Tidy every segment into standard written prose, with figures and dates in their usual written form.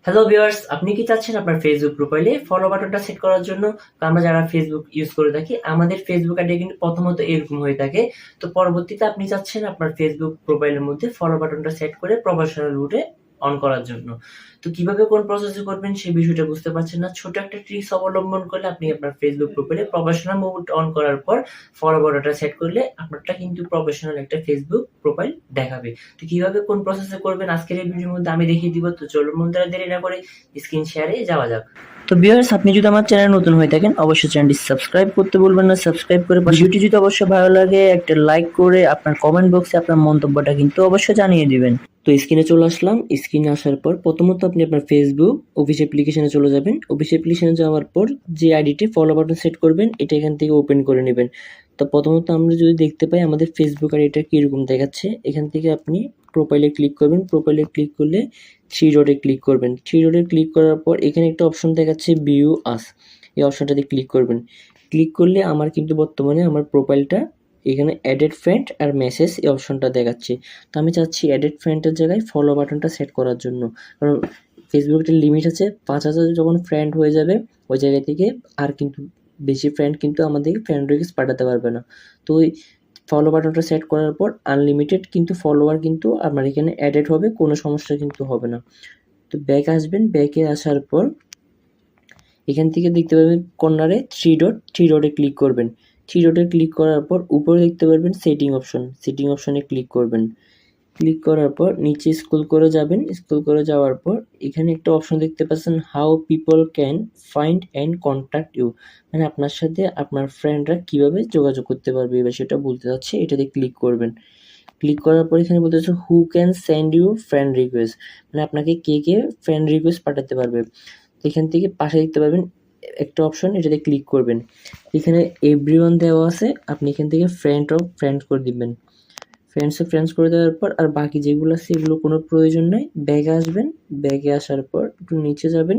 Hello viewers, আপনি কি চাচ্ছেন আপনার ফেসবুক প্রোফাইলে ফলো বাটনটা সেট করার জন্য? তো আমরা যারা ফেসবুক ইউজ করে থাকি আমাদের ফেসবুক আইডি কিন্তু প্রথমত এরকম হয়ে থাকে। তো পরবর্তীতে আপনি চাচ্ছেন আপনার ফেসবুক প্রোফাইলের মধ্যে ফলো বাটনটা সেট করে প্রফেশনাল মোডে অন করার জন্য। তো কিভাবে কোন প্রসেসে করবেন সেই বিষয়টা বুঝতে পারছেন না। ছোট একটা ট্রিক্স অবলম্বন করলে আপনি আপনার ফেসবুক প্রোফাইলে প্রফেশনাল মোড অন করার পর ফলো বাটনটা সেট করলে আপনারটা কিন্তু প্রফেশনাল একটা ফেসবুক প্রোফাইল দেখাবে। তো কিভাবে কোন প্রসেসে করবেন আজকের এই ভিডিওর মধ্যে আমি দেখিয়ে দিব। তো চলুন বন্ধুরা, দেরি না করে স্ক্রিন শেয়ারে যাওয়া যাক। তো ভিউয়ার্স, আপনি যদি আমার চ্যানেল নতুন হয়ে থাকেন অবশ্যই চ্যানেলটি সাবস্ক্রাইব করতে ভুলবেন না। সাবস্ক্রাইব করে ভিডিওটি যদি অবশ্যই ভালো লাগে একটা লাইক করে আপনার কমেন্ট বক্সে আপনার মন্তব্যটা কিন্তু অবশ্যই জানিয়ে দিবেন। তো স্ক্রিনে চলে আসলাম। স্ক্রিনে আসার পর প্রথমত আপনি আপনার ফেসবুক অফিস অ্যাপ্লিকেশনে চলে যাবেন। অফিস অ্যাপ্লিকেশনে যাওয়ার পর যে আইডিটি ফলো বাটন সেট করবেন এটা এখান থেকে ওপেন করে নেবেন। তো প্রথমত আমরা যদি দেখতে পাই আমাদের ফেসবুক আইডিটা কীরকম দেখাচ্ছে, এখান থেকে আপনি প্রোফাইলে ক্লিক করবেন। প্রোফাইলে ক্লিক করলে থ্রি ডটে ক্লিক করবেন। থ্রি ডটে ক্লিক করার পর এখানে একটা অপশন দেখাচ্ছে ভিউ আস, এই অপশনটাতে ক্লিক করবেন। ক্লিক করলে আমার কিন্তু বর্তমানে আমার প্রোফাইলটা এখানে অ্যাডেড ফ্রেন্ড আর মেসেজ এই অপশনটা দেখাচ্ছে। তো আমি চাচ্ছি অ্যাডেড ফ্রেন্ডের জায়গায় ফলো বাটনটা সেট করার জন্য, কারণ ফেসবুকের লিমিট আছে 5,000 যখন ফ্রেন্ড হয়ে যাবে ওই জায়গা থেকে আর কিন্তু বেশি ফ্রেন্ড কিন্তু আমাদেরকে ফ্রেন্ড রিকোয়েস্ট পাঠাতে পারবে না। তো ওই ফলো বাটনটা সেট করার পর আনলিমিটেড কিন্তু ফলোয়ার কিন্তু আমার এখানে অ্যাডেড হবে, কোনো সমস্যা কিন্তু হবে না। তো ব্যাক আসবেন, ব্যাকে আসার পর এখান থেকে দেখতে পাবেন কর্নারে থ্রি ডটে ক্লিক করবেন। থ্রি ডটে ক্লিক করার পর উপরে দেখতে পারবেন সেটিং অপশন, সেটিং অপশনে ক্লিক করবেন। ক্লিক করার পর নিচে স্ক্রল করে যাবেন। স্ক্রল করে যাওয়ার পর এখানে একটা অপশন দেখতে পাচ্ছেন how people can find and contact you, মানে আপনার সাথে আপনার ফ্রেন্ডরা কিভাবে যোগাযোগ করতে পারবে এবার সেটা বলতে চাচ্ছে। এটাতে ক্লিক করবেন। ক্লিক করার পর এখানে বলতেছে who can send you friend request, মানে আপনাকে কে কে ফ্রেন্ড রিকোয়েস্ট পাঠাতে পারবে। এখান থেকে পাশে দেখতে পাবেন একটা অপশন, এটাতে ক্লিক করবেন। এখানে এভরিওয়ান দেওয়া আছে, আপনি এখান থেকে ফ্রেন্ড করে দিবেন। ফ্রেন্ডস করে দেওয়ার পর আর বাকি যেগুলো আছে এগুলো কোনো প্রয়োজন নেই। ব্যাগে আসবেন, ব্যাগে আসার পর একটু নিচে যাবেন।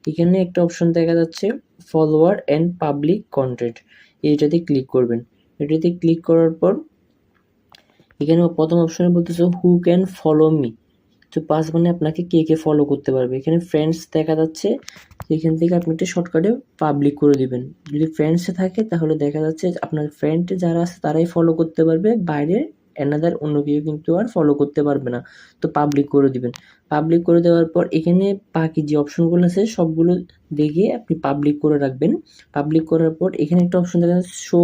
এখানে একটা অপশন দেখা যাচ্ছে ফলোয়ার অ্যান্ড পাবলিক কন্টেন্ট, এইটাতে ক্লিক করবেন। এটাতে ক্লিক করার পর এখানে প্রথম অপশনে বলতেছে হু ক্যান ফলো মি, তো পাস মানে আপনাকে কে কে ফলো করতে পারবে। এখানে ফ্রেন্ডস দেখা যাচ্ছে, এখান থেকে আপনি একটা শর্টকাটে পাবলিক করে দিবেন। যদি ফ্রেন্ডসে থাকে তাহলে দেখা যাচ্ছে আপনার ফ্রেন্ড যারা আছে তারাই ফলো করতে পারবে, বাইরে অ্যানাদার অন্য কেউ কিন্তু আর ফলো করতে পারবে না। তো পাবলিক করে দিবেন। পাবলিক করে দেওয়ার পর এখানে বাকি যে অপশনগুলো আছে সবগুলো দেখে আপনি পাবলিক করে রাখবেন। পাবলিক করার পর এখানে একটা অপশন দেখা যাচ্ছে show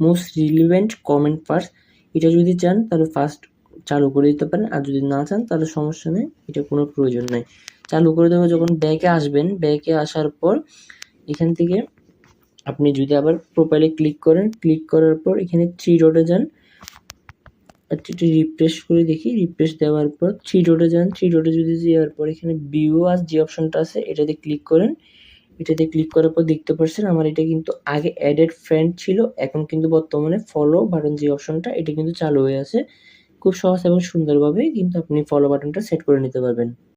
most relevant comment first, এটা যদি চান তাহলে ফার্স্ট চালু করে দিতে পারেন, আর যদি না চান তাহলে সমস্যা নেই, এটা কোনো প্রয়োজন নাই। চালু করে দেওয়া যখন ব্যাকে আসবেন, ব্যাকে আসার পর এখান থেকে আপনি যদি আবার প্রোফাইলে ক্লিক করেন, ক্লিক করার পর এখানে থ্রি ডটে যান, একটু রিফ্রেশ করে দেখি। রিফ্রেশ দেওয়ার পর থ্রি ডটে যান, থ্রি ডটে যদি যাওয়ার পর এখানে ভিউ আস যে অপশনটা আছে এটাতে ক্লিক করেন। এটাতে ক্লিক করার পর দেখতে পাচ্ছেন আমার এটা কিন্তু আগে অ্যাডেড ফ্রেন্ড ছিল, এখন কিন্তু বর্তমানে ফলো বাটন যে অপশনটা এটা কিন্তু চালু হয়ে আছে। খুব সহজ এবং সুন্দরভাবে কিন্তু আপনি ফলো বাটনটা সেট করে নিতে পারবেন।